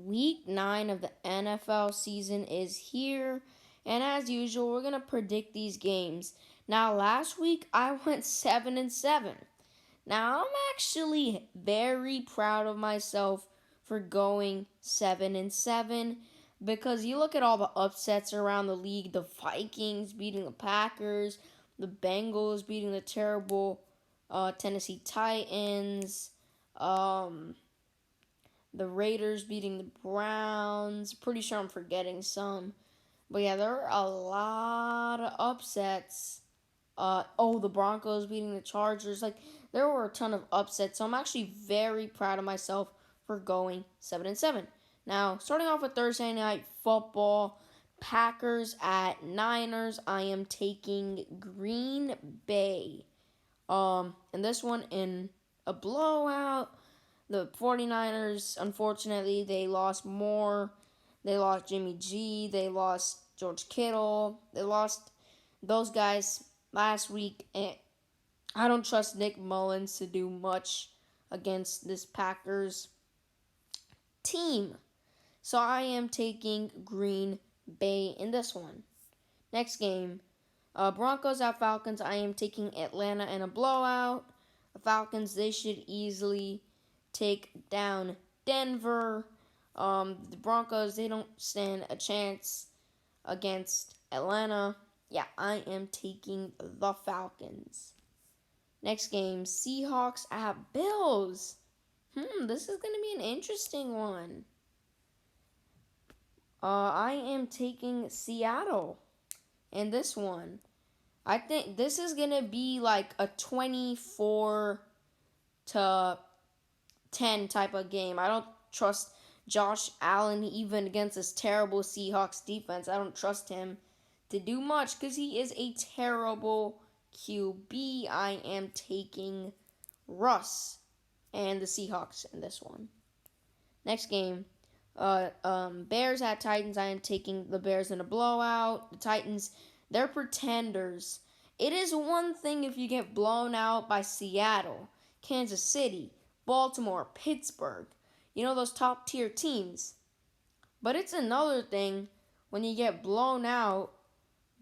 Week 9 of the NFL season is here, and as usual, we're going to predict these games. Now, last week I went 7 and 7. Now, I'm actually very proud of myself for going 7 and 7 because you look at all the upsets around the league, the Vikings beating the Packers, the Bengals beating the terrible Tennessee Titans, the Raiders beating the Browns. Pretty sure I'm forgetting some. But yeah, there are a lot of upsets. The Broncos beating the Chargers. There were a ton of upsets. So I'm actually very proud of myself for going 7 and 7. Now, starting off with Thursday night football, Packers at Niners. I am taking Green Bay. And this one in a blowout. The 49ers, unfortunately, they lost more. They lost Jimmy G. They lost George Kittle. They lost those guys last week. And I don't trust Nick Mullins to do much against this Packers team. So I am taking Green Bay in this one. Next game, Broncos at Falcons. I am taking Atlanta in a blowout. The Falcons, they should easily take down Denver. The Broncos, they don't stand a chance against Atlanta. Yeah, I am taking the Falcons. Next game, Seahawks at Bills. This is going to be an interesting one. I am taking Seattle in this one. I think this is going to be like a 24 to 10 type of game. I don't trust Josh Allen even against this terrible Seahawks defense. I don't trust him to do much because he is a terrible QB. I am taking Russ and the Seahawks in this one. Next game, Bears at Titans. I am taking the Bears in a blowout. The Titans, they're pretenders. It is one thing if you get blown out by Seattle, Kansas City, Baltimore, Pittsburgh, those top tier teams. But it's another thing when you get blown out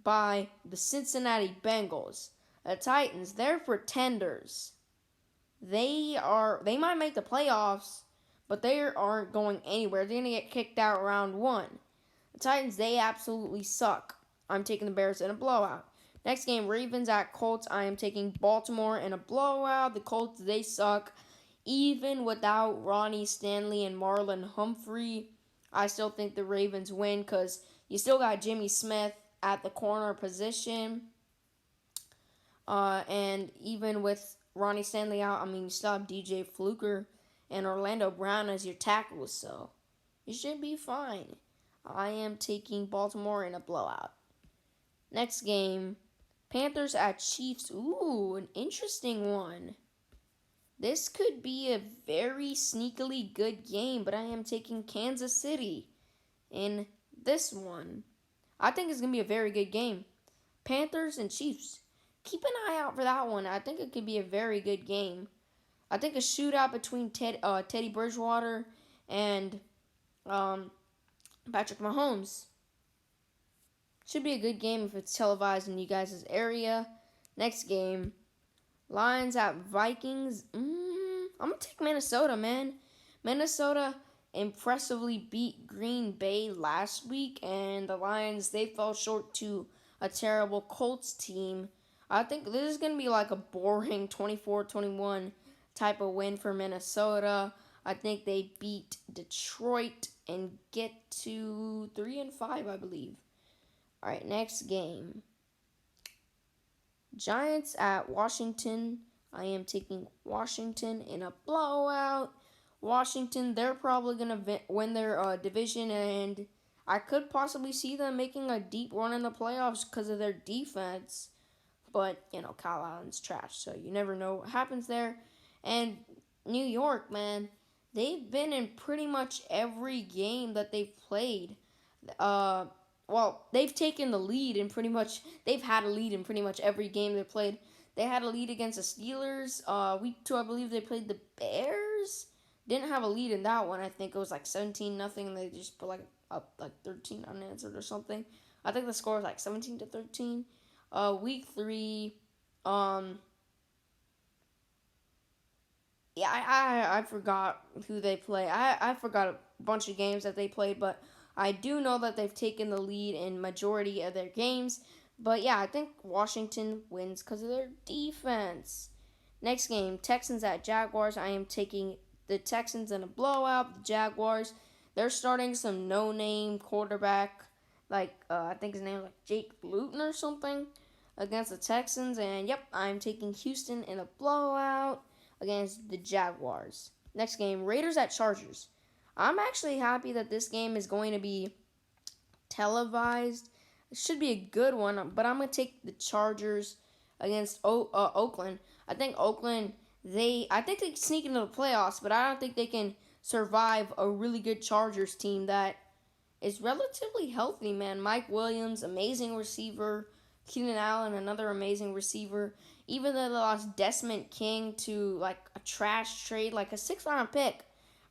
by the Cincinnati Bengals. The Titans, they're pretenders. They might make the playoffs, but they aren't going anywhere. They're going to get kicked out round 1. The Titans, they absolutely suck. I'm taking the Bears in a blowout. Next game, Ravens at Colts. I am taking Baltimore in a blowout. The Colts, they suck. Even without Ronnie Stanley and Marlon Humphrey, I still think the Ravens win because you still got Jimmy Smith at the corner position. And even with Ronnie Stanley out, you still have DJ Fluker and Orlando Brown as your tackles, so you should be fine. I am taking Baltimore in a blowout. Next game, Panthers at Chiefs. Ooh, an interesting one. This could be a very sneakily good game, but I am taking Kansas City in this one. I think it's going to be a very good game. Panthers and Chiefs. Keep an eye out for that one. I think it could be a very good game. I think a shootout between Teddy Bridgewater and Patrick Mahomes. Should be a good game if it's televised in you guys' area. Next game, Lions at Vikings. I'm going to take Minnesota, man. Minnesota impressively beat Green Bay last week, and the Lions, they fell short to a terrible Colts team. I think this is going to be like a boring 24-21 type of win for Minnesota. I think they beat Detroit and get to 3-5, I believe. All right, next game. Giants at Washington. I am taking Washington in a blowout. Washington, they're probably going to win their division, and I could possibly see them making a deep run in the playoffs because of their defense. But, Kyle Allen's trash, so you never know what happens there. And New York, man, they've been in pretty much every game that they've played. They've taken the lead in they've had a lead in pretty much every game they've played. They had a lead against the Steelers. Week 2, I believe they played the Bears. didn't have a lead in that one. I think it was like 17-0, and they just put like up like 13 unanswered or something. I think the score was like 17-13. Week 3, um, yeah, I forgot who they play. I forgot a bunch of games that they played, but I do know that they've taken the lead in majority of their games. But yeah, I think Washington wins because of their defense. Next game, Texans at Jaguars. I am taking the Texans in a blowout. The Jaguars, they're starting some no-name quarterback, like I think his name is like Jake Luton or something, against the Texans. And yep, I'm taking Houston in a blowout against the Jaguars. Next game, Raiders at Chargers. I'm actually happy that this game is going to be televised. It should be a good one, but I'm going to take the Chargers against Oakland. I think Oakland, I think they can sneak into the playoffs, but I don't think they can survive a really good Chargers team that is relatively healthy, man. Mike Williams, amazing receiver. Keenan Allen, another amazing receiver. Even though they lost Desmond King to like a trash trade, like a 6th-round pick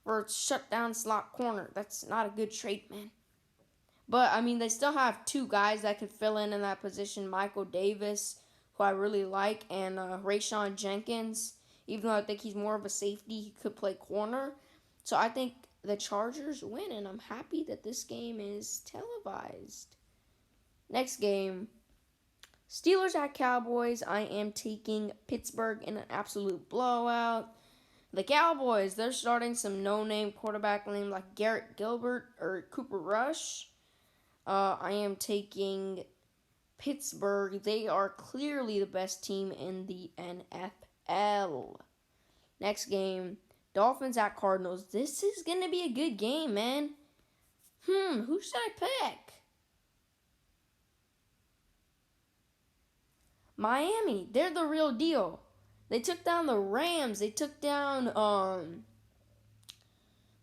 for a shutdown slot corner. That's not a good trade, man. But I mean, they still have 2 guys that could fill in that position: Michael Davis, who I really like, and Rayshawn Jenkins. Even though I think he's more of a safety, he could play corner. So I think the Chargers win, and I'm happy that this game is televised. Next game, Steelers at Cowboys. I am taking Pittsburgh in an absolute blowout. The Cowboys, they're starting some no-name quarterback named like Garrett Gilbert or Cooper Rush. I am taking Pittsburgh. They are clearly the best team in the NFL. Next game, Dolphins at Cardinals. This is going to be a good game, man. Who should I pick? Miami, they're the real deal. They took down the Rams. They took down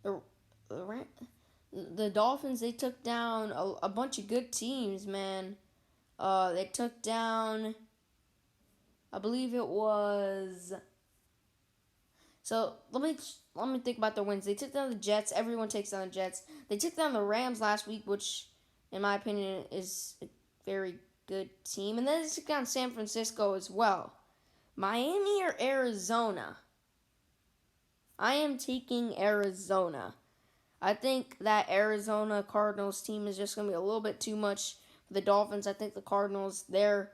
the Dolphins. They took down a bunch of good teams, man. They took down, I believe it was. So let me think about their wins. They took down the Jets. Everyone takes down the Jets. They took down the Rams last week, which, in my opinion, is a very good team. And then they took down San Francisco as well. Miami or Arizona? I am taking Arizona. I think that Arizona Cardinals team is just going to be a little bit too much for the Dolphins. I think the Cardinals, they're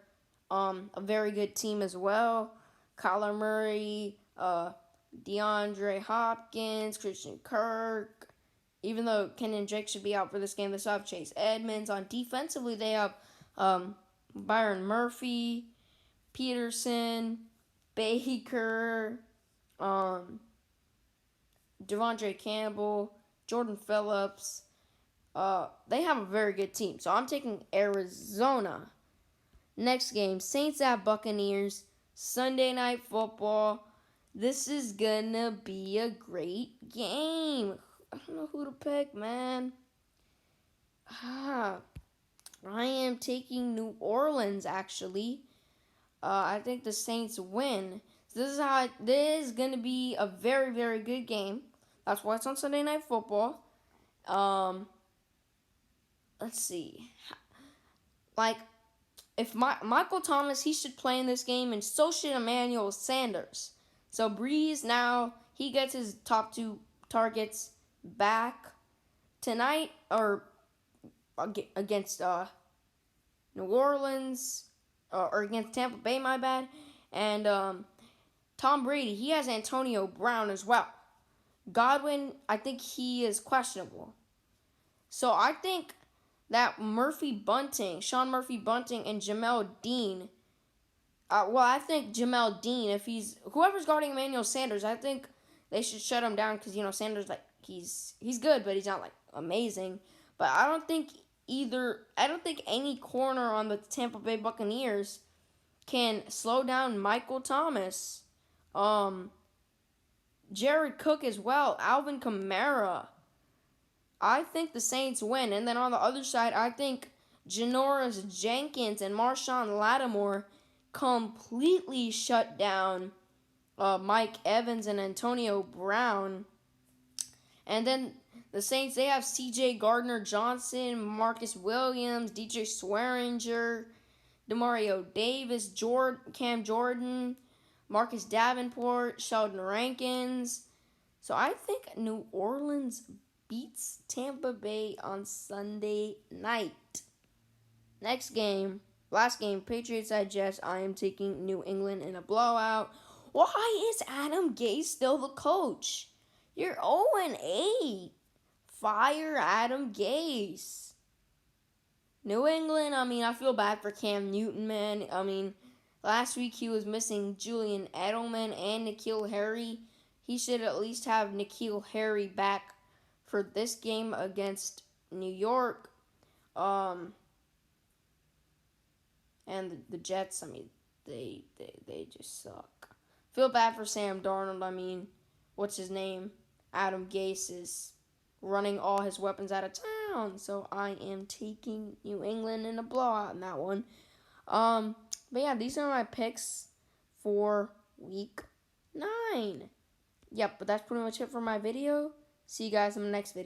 a very good team as well. Kyler Murray, DeAndre Hopkins, Christian Kirk. Even though Kenyon Drake should be out for this game, they still have Chase Edmonds. On defensively, they have Byron Murphy, Peterson, Baker, Devondre Campbell, Jordan Phillips. They have a very good team. So I'm taking Arizona. Next game, Saints at Buccaneers. Sunday Night Football. This is gonna be a great game. I don't know who to pick, man. I am taking New Orleans, actually. I think the Saints win. So this is gonna be a very, very good game. That's why it's on Sunday Night Football. Let's see. Like, if Michael Thomas, he should play in this game, and so should Emmanuel Sanders. So Breeze now, he gets his top 2 targets back tonight, or against New Orleans, or against Tampa Bay, my bad. And Tom Brady, he has Antonio Brown as well. Godwin, I think he is questionable. So I think that Sean Murphy Bunting, and Jamel Dean. I think Jamel Dean, if whoever's guarding Emmanuel Sanders, I think they should shut him down because Sanders, like, he's good, but he's not like amazing. But I don't think any corner on the Tampa Bay Buccaneers can slow down Michael Thomas. Jared Cook as well, Alvin Kamara. I think the Saints win. And then on the other side, I think Janoris Jenkins and Marshawn Lattimore completely shut down Mike Evans and Antonio Brown. And then the Saints, they have C.J. Gardner-Johnson, Marcus Williams, DJ Swearinger, Demario Davis, Cam Jordan, Marcus Davenport, Sheldon Rankins. So I think New Orleans beats Tampa Bay on Sunday night. Next game, last game, Patriots at Jets. I am taking New England in a blowout. Why is Adam Gase still the coach? You're 0-8. Fire Adam Gase. New England, I feel bad for Cam Newton, man. Last week he was missing Julian Edelman and N'Keal Harry. He should at least have N'Keal Harry back for this game against New York. And the Jets, they just suck. Feel bad for Sam Darnold. What's his name? Adam Gase is running all his weapons out of town. So I am taking New England in a blowout in that one. But yeah, these are my picks for week 9. Yep, but that's pretty much it for my video. See you guys in the next video.